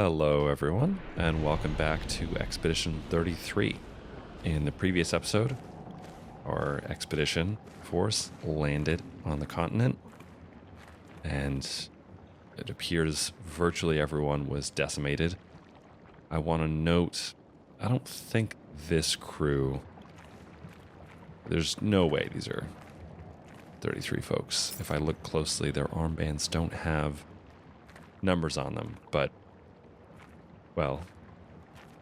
Hello, everyone, and welcome back to Expedition 33. In the previous episode, our expedition force landed on the continent, and it appears virtually everyone was decimated. I want to note, I don't think this crew, there's no way these are 33 folks. If I look closely, their armbands don't have numbers on them, but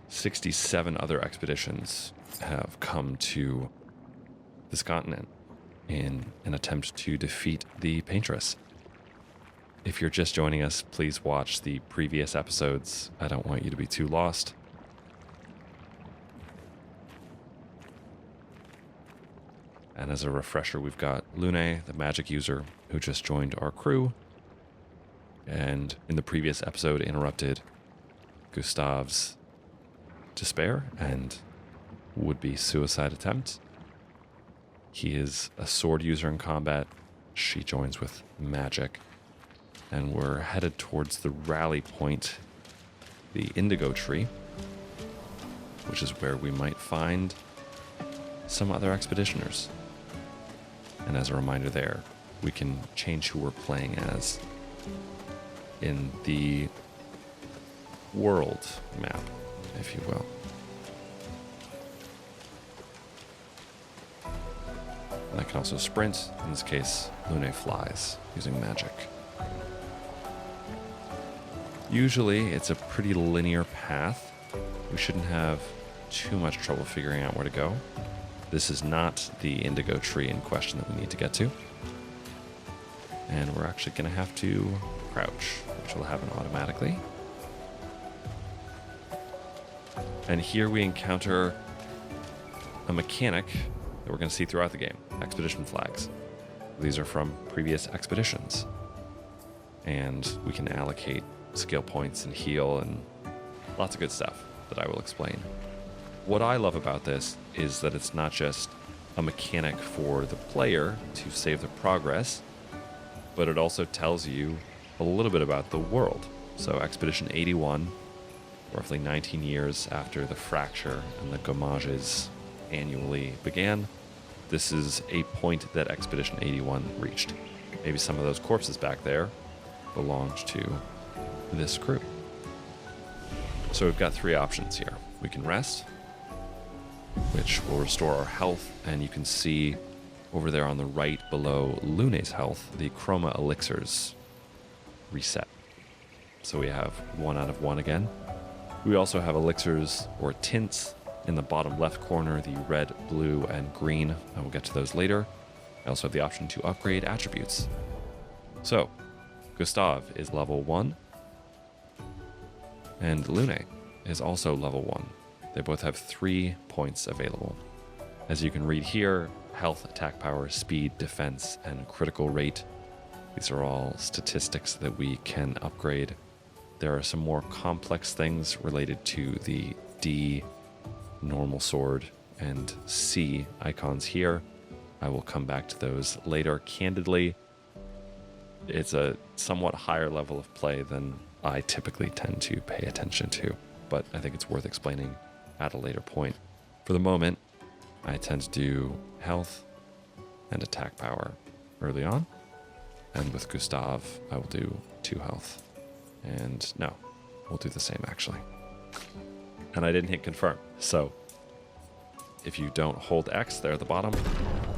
67 other expeditions have come to this continent in an attempt to defeat the Paintress. If you're just joining us, please watch the previous episodes. I don't want you to be too lost. And as a refresher, we've got Lune, the magic user, who just joined our crew, and in the previous episode interrupted Gustave's despair and would-be suicide attempt. He is a sword user in combat. She joins with magic. And we're headed towards the rally point, the Indigo Tree, which is where we might find some other expeditioners. And as a reminder there, we can change who we're playing as in the world map, if you will. And I can also sprint. In this case, Lune flies using magic. Usually, it's a pretty linear path. We shouldn't have too much trouble figuring out where to go. This is not the Indigo Tree in question that we need to get to. And we're actually going to have to crouch, which will happen automatically. And here we encounter a mechanic that we're going to see throughout the game, expedition flags. These are from previous expeditions. And we can allocate skill points and heal and lots of good stuff that I will explain. What I love about this is that it's not just a mechanic for the player to save the progress, but it also tells you a little bit about the world. So Expedition 81, roughly 19 years after the fracture and the gommages annually began, this is a point that Expedition 81 reached. Maybe some of those corpses back there belonged to this crew. So we've got three options here. We can rest, which will restore our health, and you can see over there on the right below Lune's health, the chroma elixirs reset. So we have 1 out of 1 again. We also have elixirs or tints in the bottom left corner, the red, blue, and green. I will get to those later. I also have the option to upgrade attributes. So, Gustave is level 1, and Lune is also level 1. They both have 3 points available. As you can read here, health, attack power, speed, defense, and critical rate. These are all statistics that we can upgrade. There are some more complex things related to the D, normal sword, and C icons here. I will come back to those later. Candidly, it's a somewhat higher level of play than I typically tend to pay attention to, but I think it's worth explaining at a later point. For the moment, I tend to do health and attack power early on, and with Gustave, I will do 2 health. And no, we'll do the same actually. And I didn't hit confirm, so if you don't hold X there at the bottom,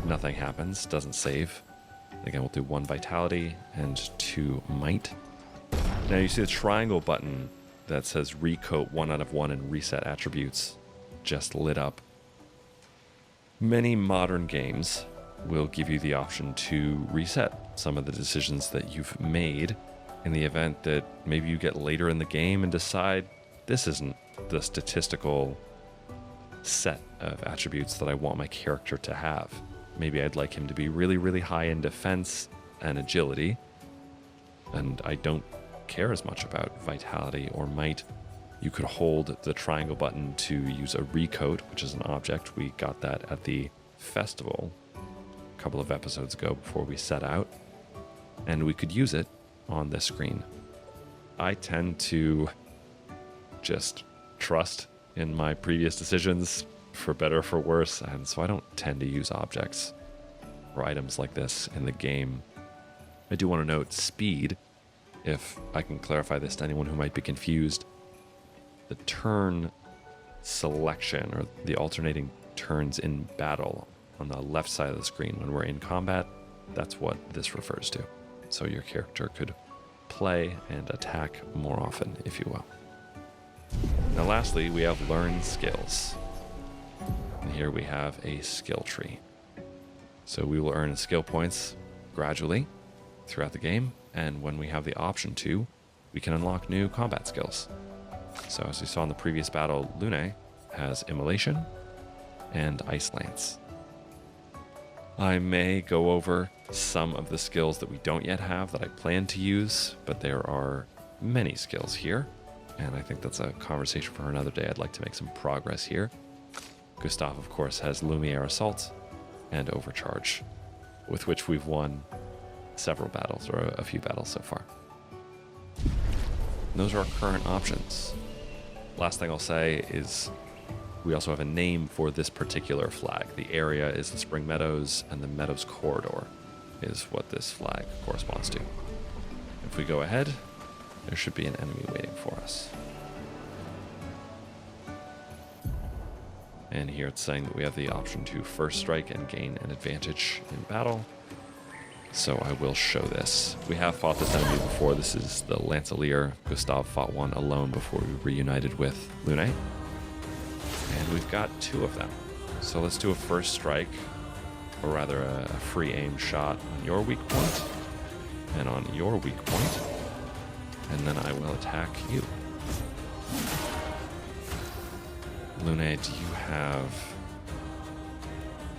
nothing happens, doesn't save. Again, we'll do 1 vitality and 2 might. Now you see the triangle button that says recoat 1 out of 1 and reset attributes just lit up. Many modern games will give you the option to reset some of the decisions that you've made in the event that maybe you get later in the game and decide this isn't the statistical set of attributes that I want my character to have. Maybe I'd like him to be really, really high in defense and agility, and I don't care as much about vitality or might. You could hold the triangle button to use a recoat, which is an object. We got that at the festival a couple of episodes ago before we set out, and we could use it on this screen. I tend to just trust in my previous decisions, for better or for worse, and so I don't tend to use objects or items like this in the game. I do want to note speed, if I can clarify this to anyone who might be confused. The turn selection, or the alternating turns in battle on the left side of the screen when we're in combat, that's what this refers to. So your character could play and attack more often, if you will. Now lastly, we have learn skills. And here we have a skill tree. So we will earn skill points gradually throughout the game, and when we have the option to, we can unlock new combat skills. So as we saw in the previous battle, Lune has Immolation and Ice Lance. I may go over some of the skills that we don't yet have that I plan to use, but there are many skills here, and I think that's a conversation for another day. I'd like to make some progress here. Gustave, of course, has Lumiere Assault and Overcharge, with which we've won several battles, or a few battles so far. And those are our current options. Last thing I'll say is we also have a name for this particular flag. The area is the Spring Meadows, and the Meadows Corridor is what this flag corresponds to. If we go ahead, there should be an enemy waiting for us. And here it's saying that we have the option to first strike and gain an advantage in battle. So I will show this. We have fought this enemy before. This is the Lancelier. Gustave fought one alone before we reunited with Lune. And we've got two of them. So let's do a first strike, or rather a free aim shot on your weak point and on your weak point, and then I will attack you. Lune, do you have...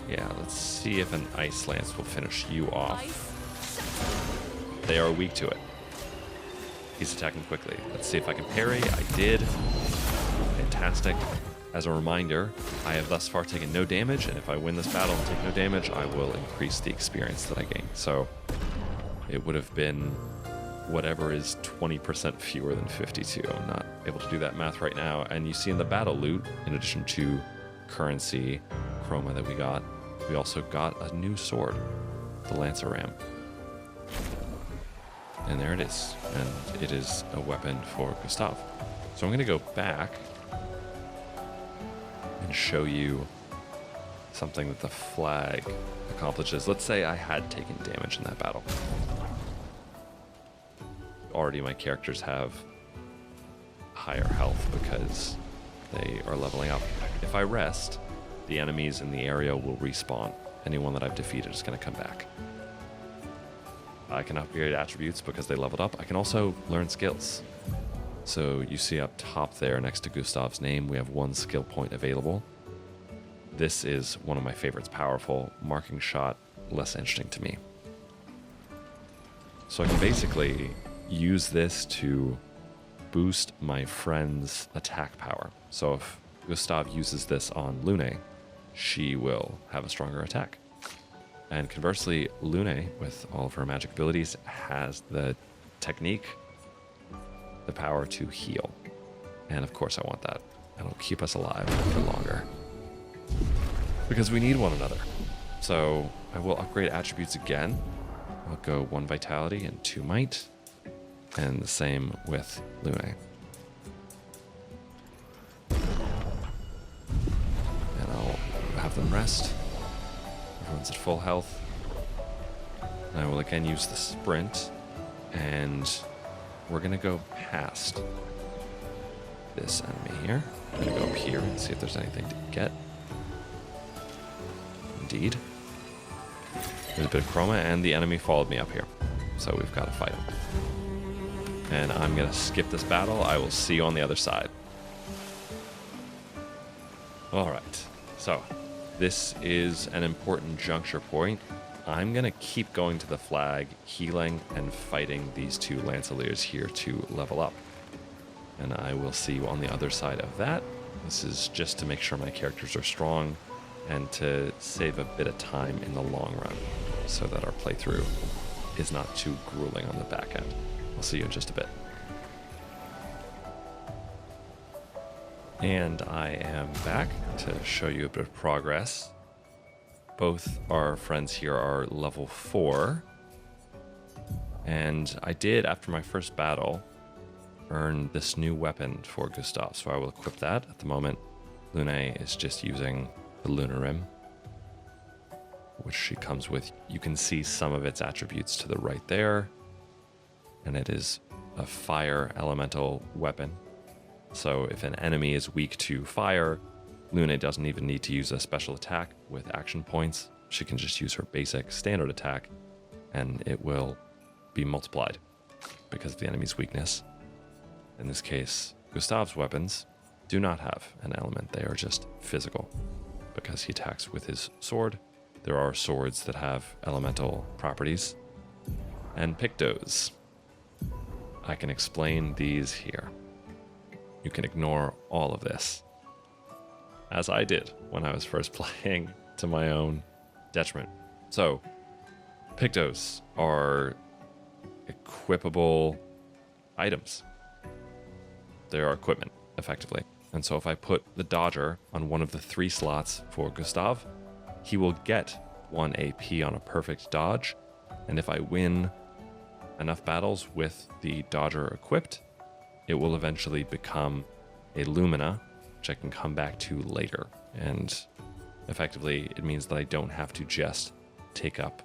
Yeah, let's see if an Ice Lance will finish you off. They are weak to it. He's attacking quickly. Let's see if I can parry. I did. Fantastic. As a reminder, I have thus far taken no damage, and if I win this battle and take no damage, I will increase the experience that I gain. So it would have been whatever is 20% fewer than 52. I'm not able to do that math right now. And you see in the battle loot, in addition to currency, chroma that we got, we also got a new sword, the Lancer Ram. And there it is. And it is a weapon for Gustave. So I'm going to go back and show you something that the flag accomplishes. Let's say I had taken damage in that battle. Already my characters have higher health because they are leveling up. If I rest, the enemies in the area will respawn. Anyone that I've defeated is going to come back. I can upgrade attributes because they leveled up. I can also learn skills. So you see up top there next to Gustave's name, we have one skill point available. This is one of my favorites, powerful. Marking shot, less interesting to me. So I can basically use this to boost my friend's attack power. So if Gustave uses this on Lune, she will have a stronger attack. And conversely, Lune, with all of her magic abilities, has the technique, the power to heal. And of course I want that. It'll keep us alive for longer. Because we need one another. So I will upgrade attributes again. I'll go 1 vitality and 2 might. And the same with Lune. And I'll have them rest. Everyone's at full health. And I will again use the sprint. And we're going to go past this enemy here. I'm going to go up here and see if there's anything to get. Indeed. There's a bit of chroma, and the enemy followed me up here. So we've got to fight him. And I'm going to skip this battle. I will see you on the other side. Alright, so this is an important juncture point. I'm going to keep going to the flag, healing, and fighting these two Lanceliers here to level up. And I will see you on the other side of that. This is just to make sure my characters are strong and to save a bit of time in the long run so that our playthrough is not too grueling on the back end. I'll see you in just a bit. And I am back to show you a bit of progress. Both our friends here are level 4. And I did, after my first battle, earn this new weapon for Gustave. So I will equip that. At the moment, Lune is just using the Lunar Rim, which she comes with. You can see some of its attributes to the right there. And it is a fire elemental weapon. So if an enemy is weak to fire, Lune doesn't even need to use a special attack with action points. She can just use her basic standard attack, and it will be multiplied because of the enemy's weakness. In this case, Gustave's weapons do not have an element. They are just physical because he attacks with his sword. There are swords that have elemental properties. And pictos. I can explain these here. You can ignore all of this, as I did when I was first playing, to my own detriment. So, pictos are equipable items. They are equipment, effectively. And so if I put the dodger on one of the 3 slots for Gustave, he will get 1 AP on a perfect dodge. And if I win enough battles with the dodger equipped, it will eventually become a Lumina, which I can come back to later. And effectively, it means that I don't have to just take up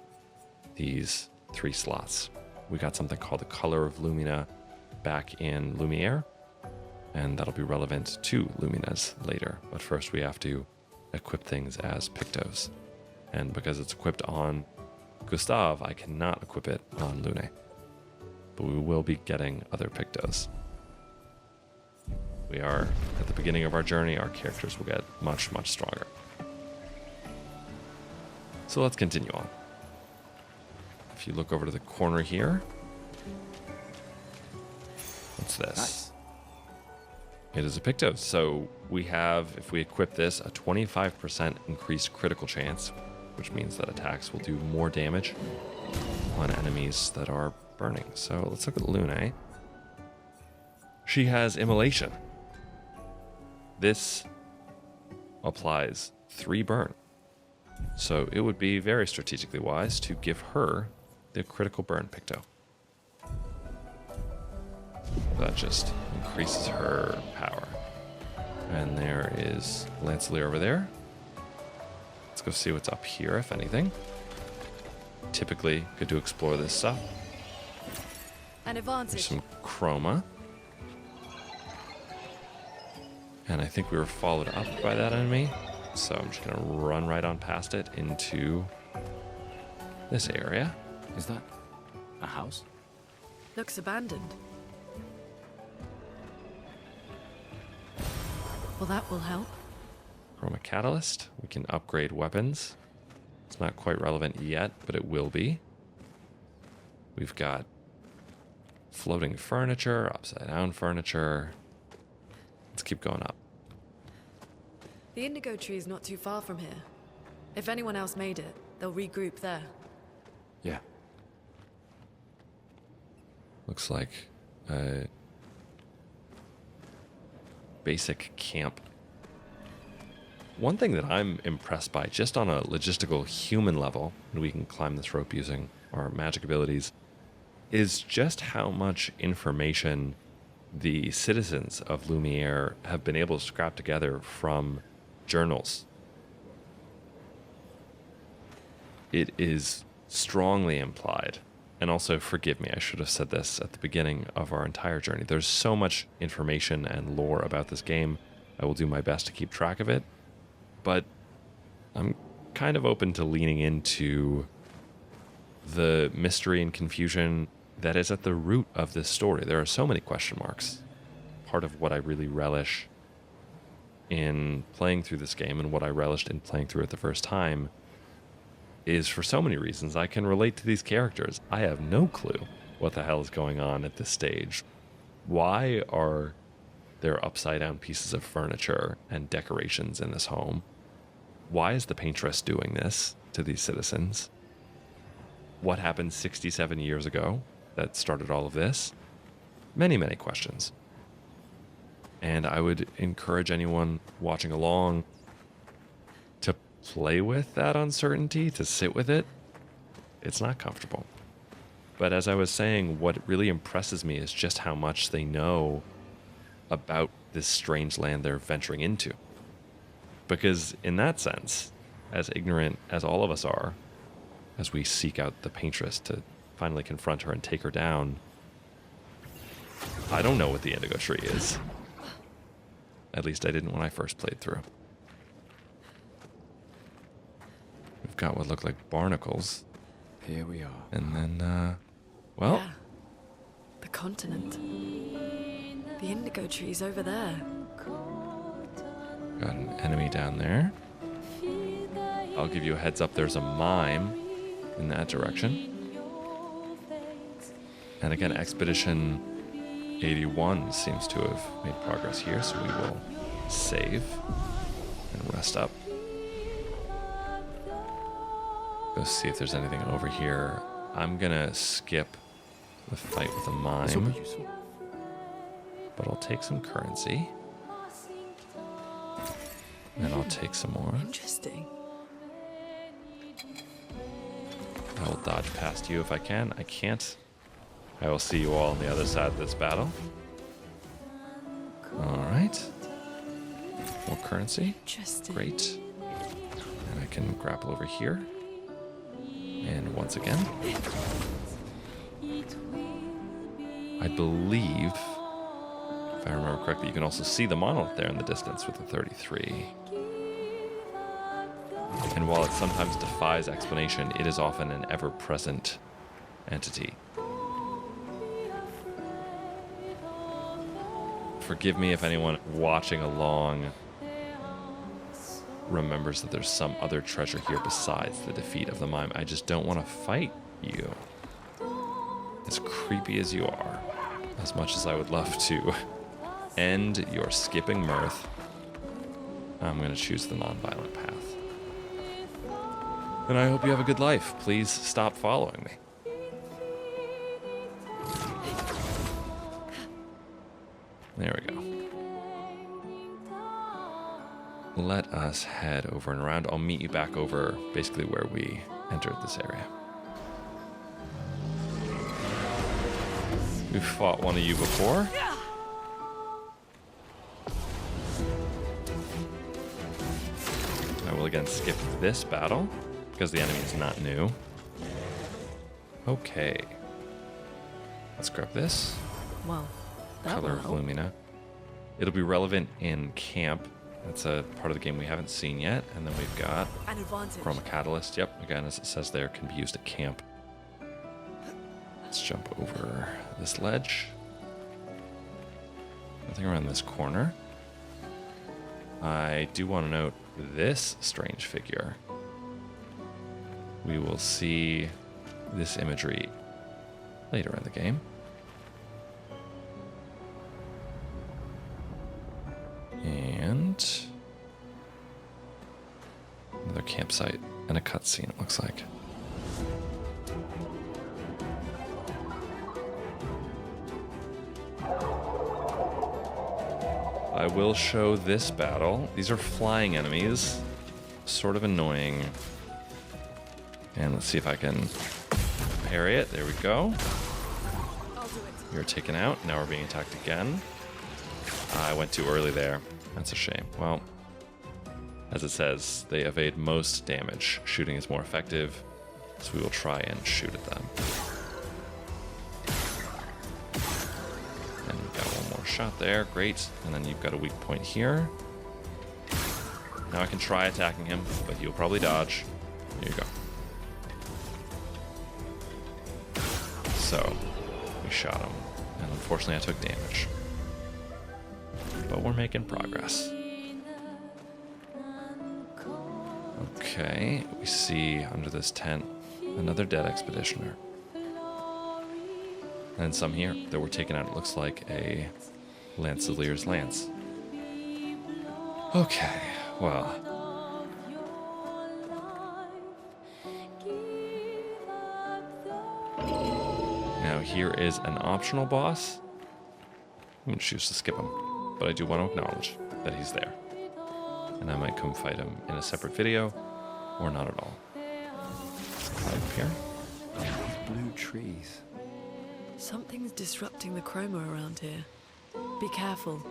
these 3 slots. We got something called the Color of Lumina back in Lumiere, and that'll be relevant to Luminas later. But first we have to equip things as pictos. And because it's equipped on Gustave, I cannot equip it on Lune. But we will be getting other pictos. We are at the beginning of our journey. Our characters will get much, much stronger. So let's continue on. If you look over to the corner here, what's this? Nice. It is a pictos. So we have, if we equip this, a 25% increased critical chance, which means that attacks will do more damage on enemies that are burning. So let's look at Lune. She has immolation. This applies 3 burn. So it would be very strategically wise to give her the critical burn picto. That just increases her power. And there is Lancelier over there. Let's go see what's up here, if anything. Typically, good to explore this stuff. An advantage. There's some chroma. And I think we were followed up by that enemy. So I'm just going to run right on past it into this area. Is that a house? Looks abandoned. Well, that will help. Chroma Catalyst. We can upgrade weapons. It's not quite relevant yet, but it will be. We've got floating furniture, upside down furniture. Let's keep going up. The Indigo Tree is not too far from here. If anyone else made it, they'll regroup there. Yeah. Looks like a basic camp. One thing that I'm impressed by, just on a logistical human level, and we can climb this rope using our magic abilities, is just how much information the citizens of Lumiere have been able to scrap together from journals. It is strongly implied, and also forgive me, I should have said this at the beginning of our entire journey. There's so much information and lore about this game. I will do my best to keep track of it, but I'm kind of open to leaning into the mystery and confusion that is at the root of this story. There are so many question marks. Part of what I really relish in playing through this game, and what I relished in playing through it the first time, is for so many reasons I can relate to these characters. I have no clue what the hell is going on at this stage. Why are there upside down pieces of furniture and decorations in this home? Why is the paintress doing this to these citizens? What happened 67 years ago that started all of this? Many, many questions. And I would encourage anyone watching along to play with that uncertainty, to sit with it. It's not comfortable. But as I was saying, what really impresses me is just how much they know about this strange land they're venturing into. Because in that sense, as ignorant as all of us are, as we seek out the paintress to finally confront her and take her down, I don't know what the Indigo Tree is. At least I didn't when I first played through. We've got what look like barnacles. Here we are. And then, well, Yeah. The continent. The Indigo Tree's over there. got an enemy down there. I'll give you a heads up, there's a mime in that direction. And again, Expedition 81 seems to have made progress here, so we will save and rest up. Go see if there's anything over here. I'm gonna skip the fight with the This will mime, be useful. but I'll take some currency. And I'll take some more. Interesting. I will dodge past you if I can. I can't. I will see you all on the other side of this battle. Alright. More currency. Interesting. Great. And I can grapple over here. And once again. I believe, if I remember correctly, you can also see the monolith there in the distance with the 33. And while it sometimes defies explanation, it is often an ever-present entity. Forgive me if anyone watching along remembers that there's some other treasure here besides the defeat of the mime. I just don't want to fight you. As creepy as you are, as much as I would love to end your skipping mirth, I'm going to choose the non-violent path. And I hope you have a good life. Please stop following me. There we go. Let us head over and around. I'll meet you back over basically where we entered this area. We've fought one of you before. I will again skip this battle because the enemy is not new. Okay. Let's grab this. Well, that Color will of help. Lumina. It'll be relevant in camp. That's a part of the game we haven't seen yet. And then we've got An advantage. Chroma Catalyst. Yep, again, as it says there, can be used at camp. Let's jump over this ledge. Nothing around this corner. I do want to note this strange figure. We will see this imagery later in the game. And another campsite and a cutscene, it looks like. I will show this battle. These are flying enemies. Sort of annoying. And let's see if I can parry it. There we go. I'll do it. You're taken out. Now we're being attacked again. I went too early there. That's a shame. Well, as it says, they evade most damage. Shooting is more effective, so we will try and shoot at them. And you've got one more shot there. Great. And then you've got a weak point here. Now I can try attacking him, but he'll probably dodge. There you go. So, we shot him. And unfortunately I took damage. But we're making progress. Okay, we see under this tent another dead expeditioner. And some here that were taken out. It looks like a Lancelier's lance. Okay, well. Now here is an optional boss. I'm going to choose to skip him. but I do want to acknowledge that he's there. And I might come fight him in a separate video, or not at all. Climb up here. Blue trees. Something's disrupting the chroma around here. Be careful.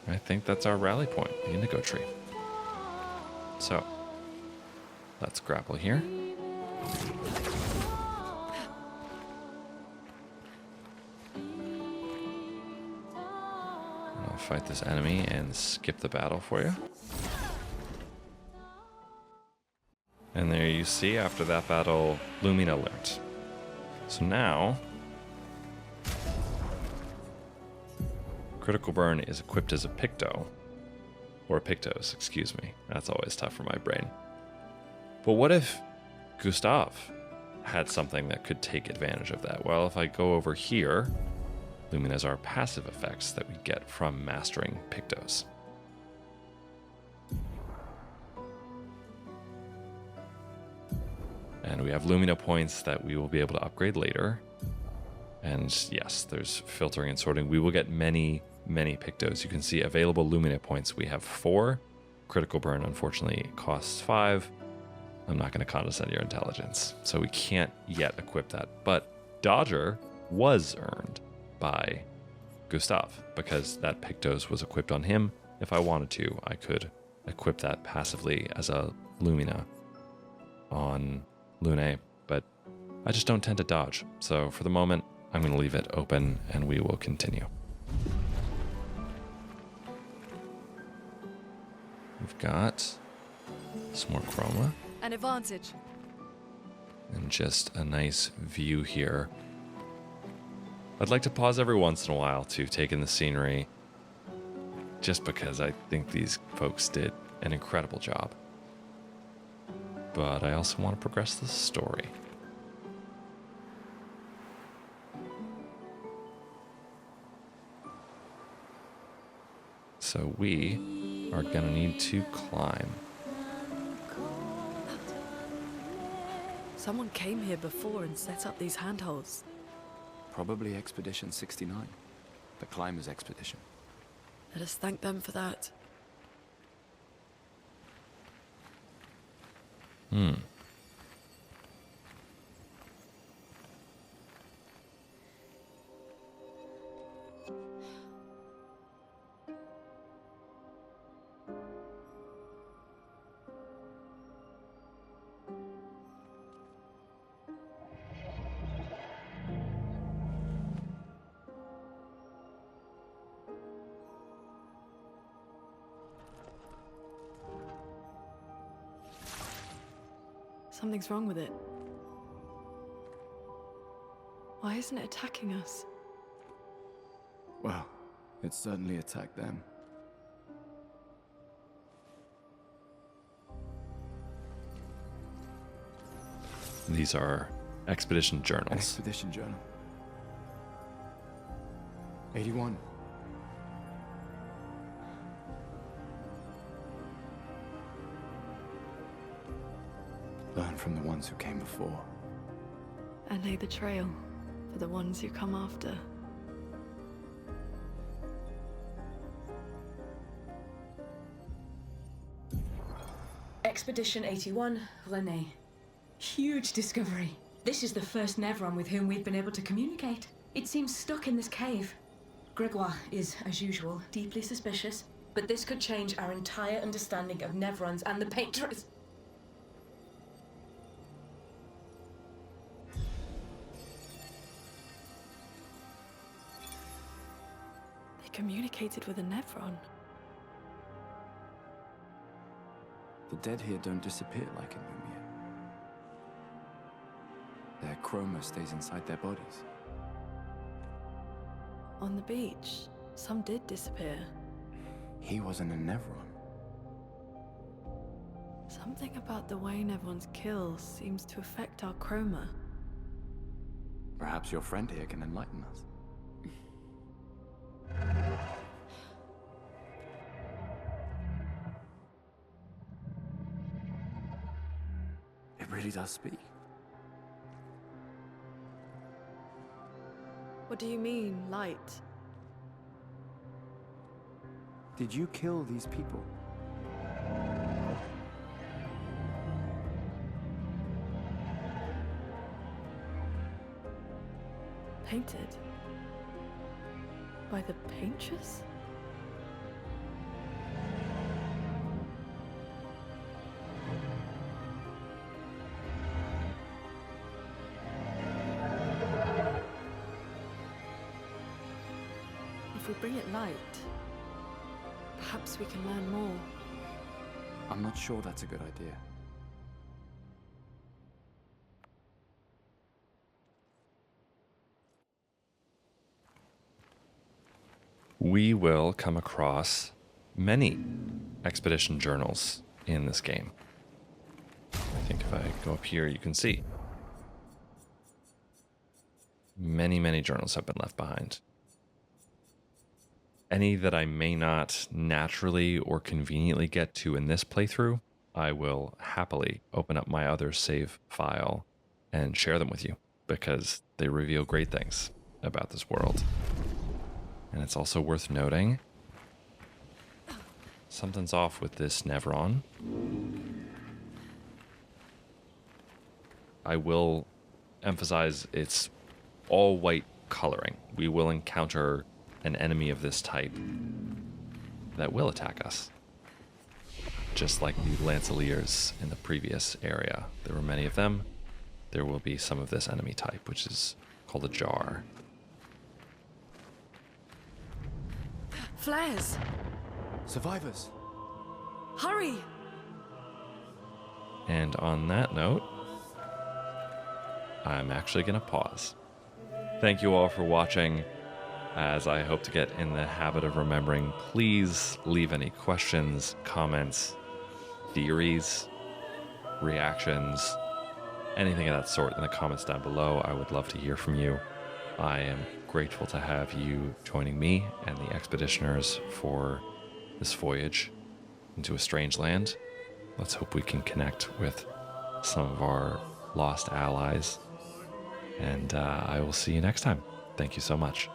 I think that's our rally point, the Indigo Tree. So, let's grapple here. I'll fight this enemy and skip the battle for you. And there you see, after that battle, Lumina learnt. So now, Critical Burn is equipped as a Picto. Or Pictos, excuse me. That's always tough for my brain. But what if Gustave had something that could take advantage of that? Well, if I go over here, Luminas are passive effects that we get from mastering Pictos. And we have Lumina points that we will be able to upgrade later. And yes, there's filtering and sorting. We will get many Pictos. You can see available Lumina points. We have 4. Critical Burn, unfortunately, costs 5. I'm not going to condescend your intelligence. So we can't yet equip that. But Dodger was earned by Gustave because that Pictos was equipped on him. If I wanted to, I could equip that passively as a Lumina on Lune, but I just don't tend to dodge. So for the moment, I'm going to leave it open and we will continue. We've got some more chroma. An advantage. And just a nice view here. I'd like to pause every once in a while to take in the scenery, just because I think these folks did an incredible job. But I also want to progress the story. So we are going to need to climb. Someone came here before and set up these handholds. Probably Expedition 69. The Climbers Expedition. Let us thank them for that. Something's wrong with it. Why isn't it attacking us? Well, it certainly attacked them. These are expedition journals. Expedition journal. 81. Learn from the ones who came before. And lay the trail for the ones who come after. Expedition 81, Lune. Huge discovery. This is the first Nevron with whom we've been able to communicate. It seems stuck in this cave. Gregoire is, as usual, deeply suspicious, but this could change our entire understanding of Nevrons and the Painters. They communicated with a Nevron. The dead here don't disappear like in Lumia. Their chroma stays inside their bodies. On the beach, some did disappear. He wasn't a Nevron. Something about the way Nevrons kill seems to affect our chroma. Perhaps your friend here can enlighten us. really does speak. What do you mean, light? Did you kill these people? Painted? By the paintress? If we bring it light, perhaps we can learn more. I'm not sure that's a good idea. We will come across many expedition journals in this game. I think if I go up here, you can see. Many journals have been left behind. Any that I may not naturally or conveniently get to in this playthrough, I will happily open up my other save file and share them with you because they reveal great things about this world. And it's also worth noting, something's off with this Nevron. I will emphasize its all white coloring. We will encounter an enemy of this type that will attack us. Just like the Lanceliers in the previous area. There were many of them. There will be some of this enemy type, which is called a jar. Flares! Survivors! Hurry! And on that note, I'm actually going to pause. Thank you all for watching. As I hope to get in the habit of remembering, please leave any questions, comments, theories, reactions, anything of that sort in the comments down below. I would love to hear from you. I am grateful to have you joining me and the expeditioners for this voyage into a strange land. Let's hope we can connect with some of our lost allies. And I will see you next time. Thank you so much.